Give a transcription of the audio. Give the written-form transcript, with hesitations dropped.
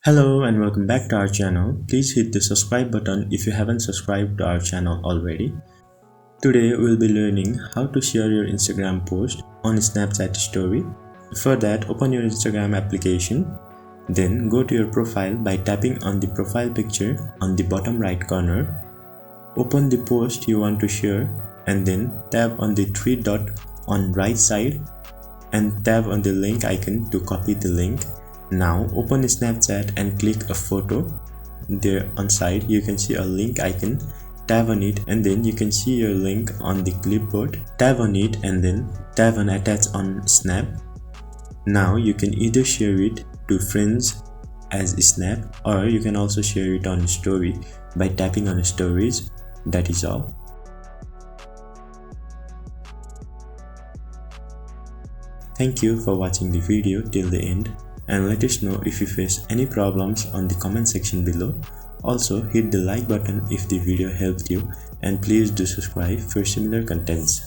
Hello and welcome back to our channel. Please hit the subscribe button if you haven't subscribed to our channel already. Today we'll be learning how to share your Instagram post on Snapchat story. For that, open your Instagram application. Then go to your profile by tapping on the profile picture on the bottom right corner. Open the post you want to share and then tap on the three dot on right side and tap on the link icon to copy the link. Now open Snapchat and click a photo. There on side you can see a link icon. Tap on it and then you can see your link on the clipboard. Tap on it and then tap on attach on Snap. Now you can either share it to friends as Snap, or you can also share it on story by tapping on stories. That is all. Thank you for watching the video till the end, and let us know if you face any problems on the comment section below. Also hit the like button if the video helped you, and please do subscribe for similar contents.